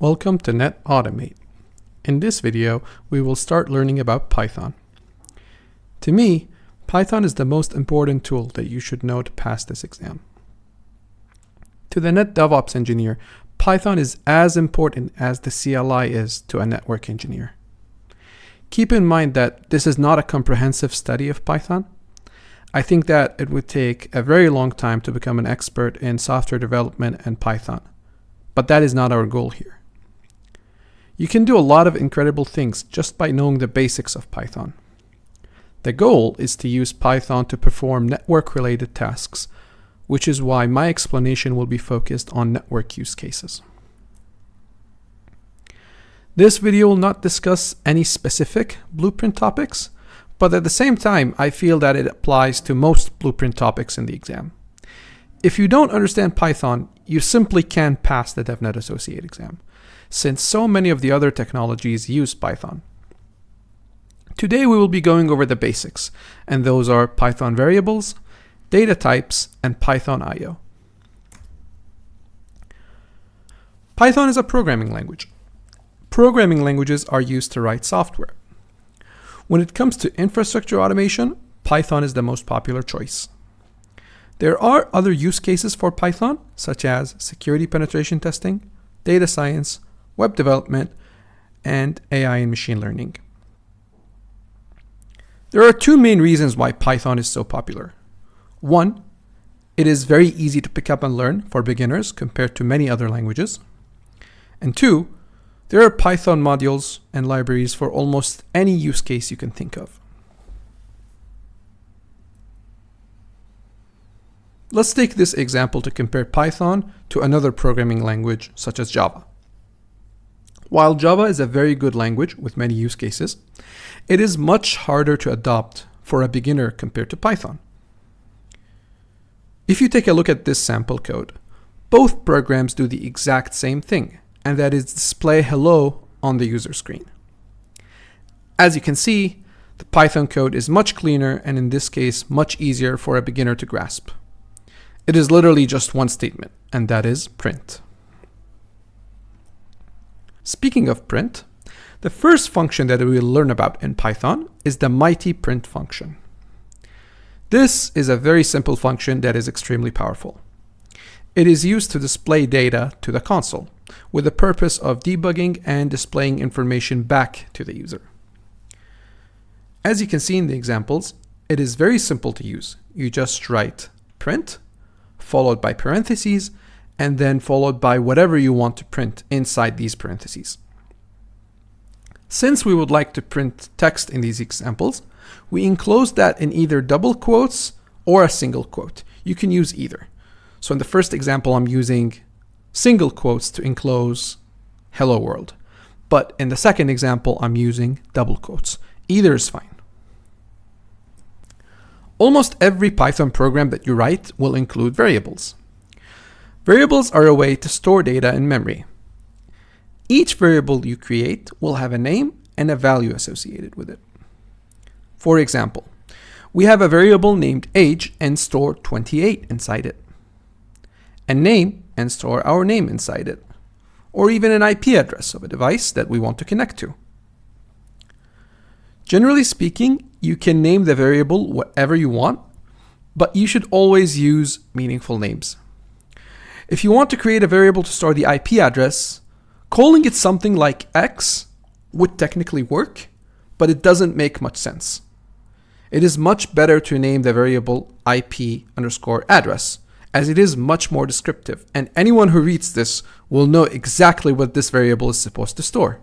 Welcome to Net Automate. In this video, we will start learning about Python. To me, Python is the most important tool that you should know to pass this exam. To the Net DevOps engineer, Python is as important as the CLI is to a network engineer. Keep in mind that this is not a comprehensive study of Python. I think that it would take a very long time to become an expert in software development and Python, but that is not our goal here. You can do a lot of incredible things just by knowing the basics of Python. The goal is to use Python to perform network-related tasks, which is why my explanation will be focused on network use cases. This video will not discuss any specific Blueprint topics, but at the same time, I feel that it applies to most Blueprint topics in the exam. If you don't understand Python, you simply can't pass the DevNet Associate exam, since so many of the other technologies use Python. Today we will be going over the basics, and those are Python variables, data types, and Python I/O. Python is a programming language. Programming languages are used to write software. When it comes to infrastructure automation, Python is the most popular choice. There are other use cases for Python, such as security penetration testing, data science, web development, and AI and machine learning. There are two main reasons why Python is so popular. One, it is very easy to pick up and learn for beginners compared to many other languages. And two, there are Python modules and libraries for almost any use case you can think of. Let's take this example to compare Python to another programming language such as Java. While Java is a very good language with many use cases, it is much harder to adopt for a beginner compared to Python. If you take a look at this sample code, both programs do the exact same thing, and that is display hello on the user screen. As you can see, the Python code is much cleaner and in this case much easier for a beginner to grasp. It is literally just one statement, and that is print. Speaking of print, the first function that we will learn about in Python is the mighty print function. This is a very simple function that is extremely powerful. It is used to display data to the console with the purpose of debugging and displaying information back to the user. As you can see in the examples, it is very simple to use. You just write print, followed by parentheses, and then followed by whatever you want to print inside these parentheses. Since we would like to print text in these examples, we enclose that in either double quotes or a single quote. You can use either. So in the first example, I'm using single quotes to enclose hello world. But in the second example, I'm using double quotes. Either is fine. Almost every Python program that you write will include variables. Variables are a way to store data in memory. Each variable you create will have a name and a value associated with it. For example, we have a variable named age and store 28 inside it, a name and store our name inside it, or even an IP address of a device that we want to connect to. Generally speaking, you can name the variable whatever you want, but you should always use meaningful names. If you want to create a variable to store the IP address, calling it something like X would technically work, but it doesn't make much sense. It is much better to name the variable IP_address, as it is much more descriptive, and anyone who reads this will know exactly what this variable is supposed to store.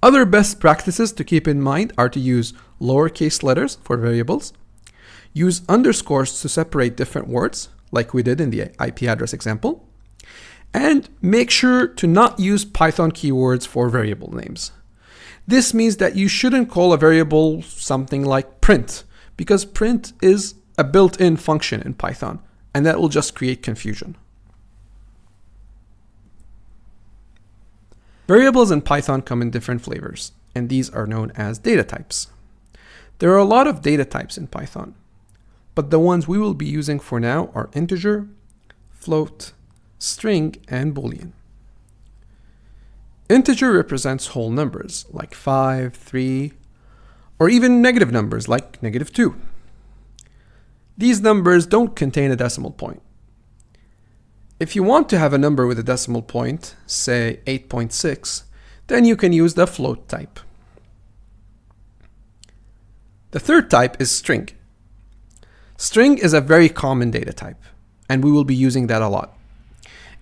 Other best practices to keep in mind are to use lowercase letters for variables, use underscores to separate different words, like we did in the IP address example, and make sure to not use Python keywords for variable names. This means that you shouldn't call a variable something like print, because print is a built-in function in Python, and that will just create confusion. Variables in Python come in different flavors, and these are known as data types. There are a lot of data types in Python, but the ones we will be using for now are integer, float, string, and boolean. Integer represents whole numbers like 5, 3, or even negative numbers like -2. These numbers don't contain a decimal point. If you want to have a number with a decimal point, say 8.6, then you can use the float type. The third type is string. String is a very common data type, and we will be using that a lot.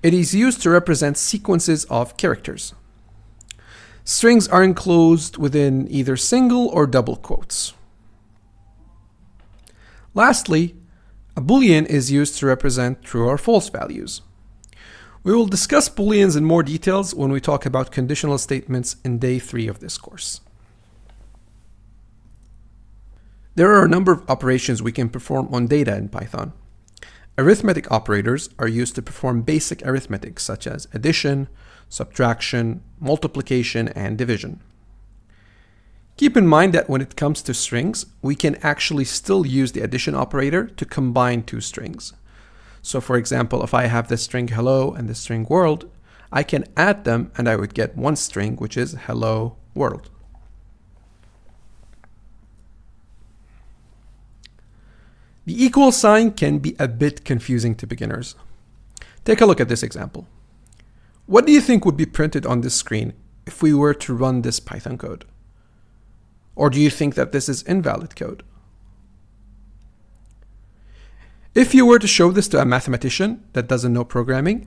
It is used to represent sequences of characters. Strings are enclosed within either single or double quotes. Lastly, a Boolean is used to represent true or false values. We will discuss Booleans in more details when we talk about conditional statements in day 3 of this course. There are a number of operations we can perform on data in Python. Arithmetic operators are used to perform basic arithmetic such as addition, subtraction, multiplication, and division. Keep in mind that when it comes to strings, we can actually still use the addition operator to combine two strings. So for example, if I have the string hello and the string world, I can add them and I would get one string, which is hello world. The equal sign can be a bit confusing to beginners. Take a look at this example. What do you think would be printed on this screen if we were to run this Python code? Or do you think that this is invalid code? If you were to show this to a mathematician that doesn't know programming,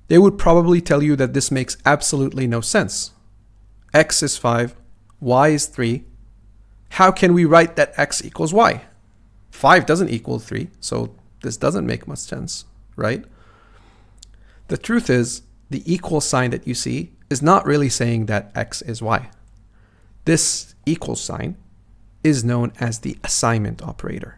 they would probably tell you that this makes absolutely no sense. X is 5, Y is 3. How can we write that X equals Y? 5 doesn't equal 3, so this doesn't make much sense, right? The truth is, the equal sign that you see is not really saying that X is Y. This equal sign is known as the assignment operator.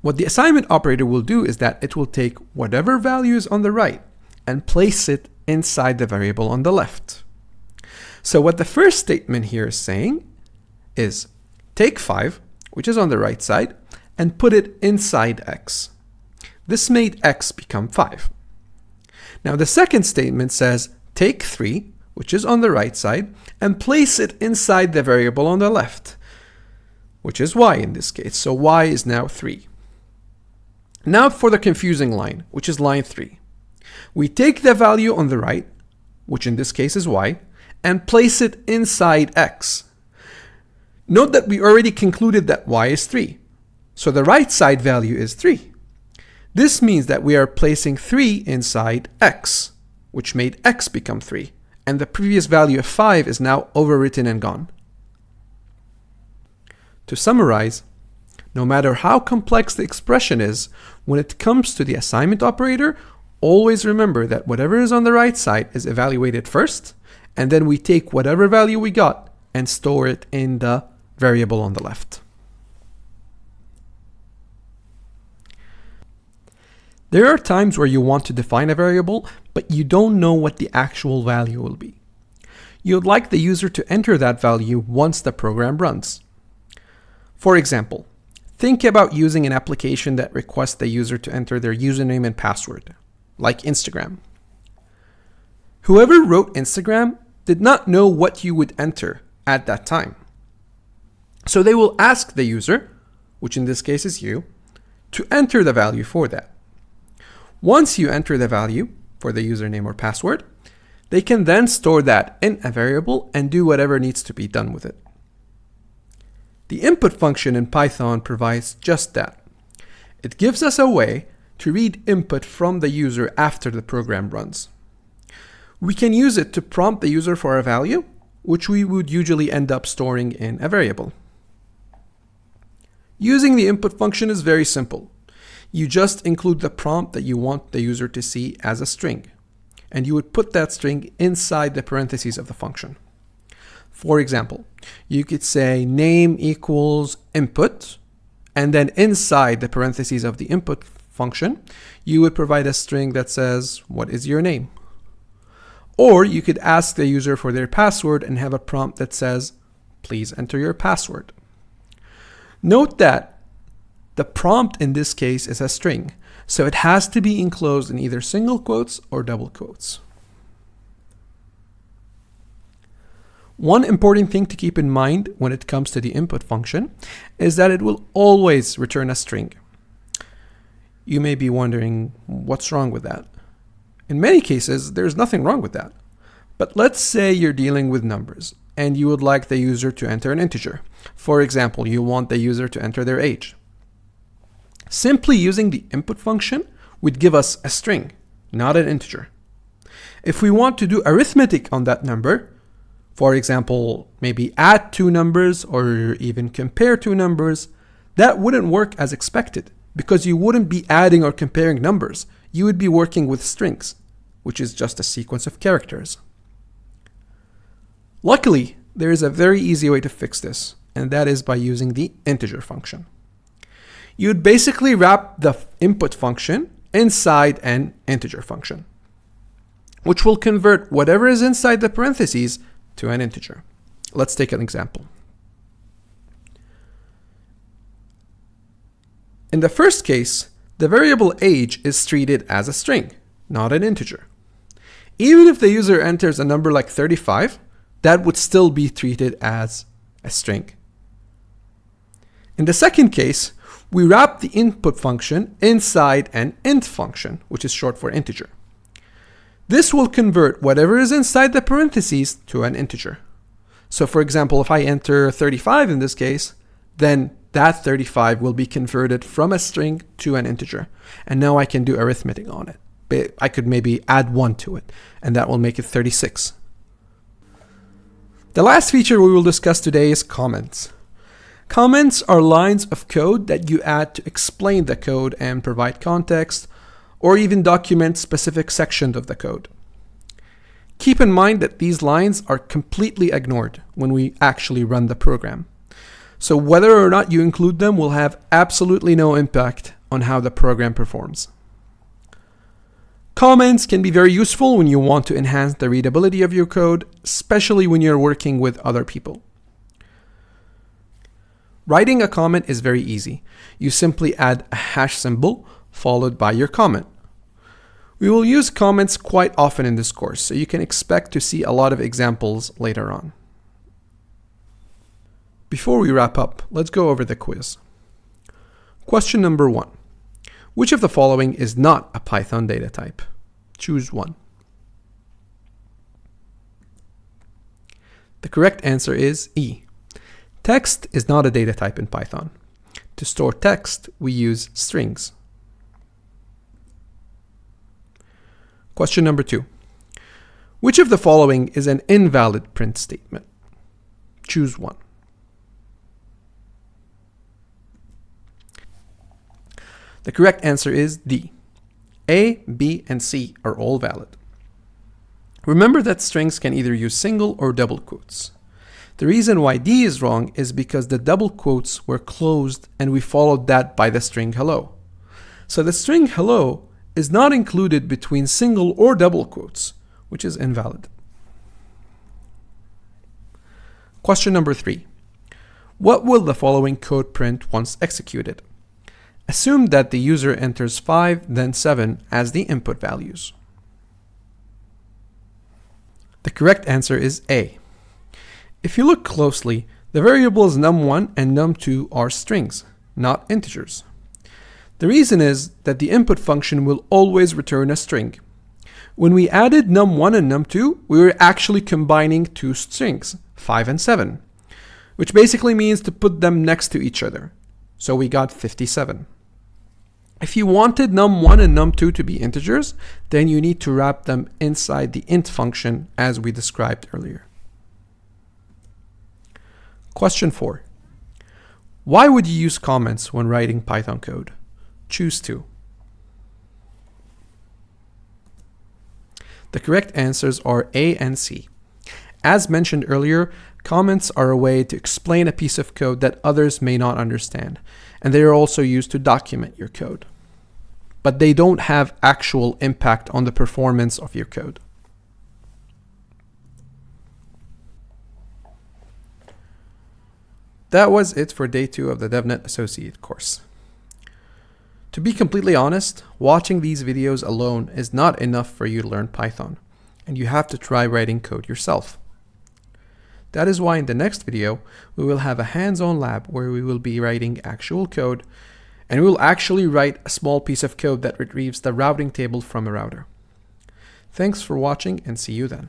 What the assignment operator will do is that it will take whatever value is on the right and place it inside the variable on the left. So what the first statement here is saying is take 5, which is on the right side, and put it inside X. This made X become 5. Now the second statement says take 3, which is on the right side, and place it inside the variable on the left, which is Y in this case. So Y is now 3. Now for the confusing line, which is line 3. We take the value on the right, which in this case is Y, and place it inside X. Note that we already concluded that Y is 3. So the right side value is 3. This means that we are placing 3 inside X, which made X become 3. And the previous value of 5 is now overwritten and gone. To summarize, no matter how complex the expression is, when it comes to the assignment operator, always remember that whatever is on the right side is evaluated first, and then we take whatever value we got and store it in the variable on the left. There are times where you want to define a variable, but you don't know what the actual value will be. You'd like the user to enter that value once the program runs. For example, think about using an application that requests the user to enter their username and password, like Instagram. Whoever wrote Instagram did not know what you would enter at that time. So they will ask the user, which in this case is you, to enter the value for that. Once you enter the value for the username or password, they can then store that in a variable and do whatever needs to be done with it. The input function in Python provides just that. It gives us a way to read input from the user after the program runs. We can use it to prompt the user for a value, which we would usually end up storing in a variable. Using the input function is very simple. You just include the prompt that you want the user to see as a string, and you would put that string inside the parentheses of the function. For example, you could say name equals input, and then inside the parentheses of the input function, you would provide a string that says, what is your name? Or you could ask the user for their password and have a prompt that says, please enter your password. Note that the prompt in this case is a string, So it has to be enclosed in either single quotes or double quotes. One important thing to keep in mind when it comes to the input function is that it will always return a string. You may be wondering, what's wrong with that? In many cases, there's nothing wrong with that. But let's say you're dealing with numbers and you would like the user to enter an integer. For example, you want the user to enter their age. Simply using the input function would give us a string, not an integer. If we want to do arithmetic on that number, for example, maybe add two numbers or even compare two numbers, that wouldn't work as expected because you wouldn't be adding or comparing numbers. You would be working with strings, which is just a sequence of characters. Luckily, there is a very easy way to fix this, and that is by using the integer function. You'd basically wrap the input function inside an integer function, which will convert whatever is inside the parentheses to an integer. Let's take an example. In the first case, the variable age is treated as a string, not an integer. Even if the user enters a number like 35, that would still be treated as a string. In the second case, we wrap the input function inside an int function, which is short for integer. This will convert whatever is inside the parentheses to an integer. So for example, if I enter 35 in this case, then that 35 will be converted from a string to an integer. And now I can do arithmetic on it. I could maybe add 1 to it, and that will make it 36. The last feature we will discuss today is comments. Comments are lines of code that you add to explain the code and provide context, or even document specific sections of the code. Keep in mind that these lines are completely ignored when we actually run the program. So whether or not you include them will have absolutely no impact on how the program performs. Comments can be very useful when you want to enhance the readability of your code, especially when you're working with other people. Writing a comment is very easy. You simply add a hash symbol followed by your comment. We will use comments quite often in this course, so you can expect to see a lot of examples later on. Before we wrap up, let's go over the quiz. Question number 1. Which of the following is not a Python data type? Choose one. The correct answer is E. Text is not a data type in Python. To store text, we use strings. Question number 2. Which of the following is an invalid print statement? Choose one. The correct answer is D. A, B, and C are all valid. Remember that strings can either use single or double quotes. The reason why D is wrong is because the double quotes were closed and we followed that by the string hello. So the string hello is not included between single or double quotes, which is invalid. Question number 3. What will the following code print once executed? Assume that the user enters 5, then 7 as the input values. The correct answer is A. If you look closely, the variables num1 and num2 are strings, not integers. The reason is that the input function will always return a string. When we added num1 and num2, we were actually combining two strings, 5 and 7, which basically means to put them next to each other. So we got 57. If you wanted num1 and num2 to be integers, then you need to wrap them inside the int function as we described earlier. Question 4. Why would you use comments when writing Python code? Choose 2. The correct answers are A and C. As mentioned earlier, comments are a way to explain a piece of code that others may not understand, and they are also used to document your code. But they don't have actual impact on the performance of your code. That was it for day 2 of the DevNet Associate course. To be completely honest, watching these videos alone is not enough for you to learn Python, and you have to try writing code yourself. That is why in the next video, we will have a hands-on lab where we will be writing actual code, and we will actually write a small piece of code that retrieves the routing table from a router. Thanks for watching and see you then.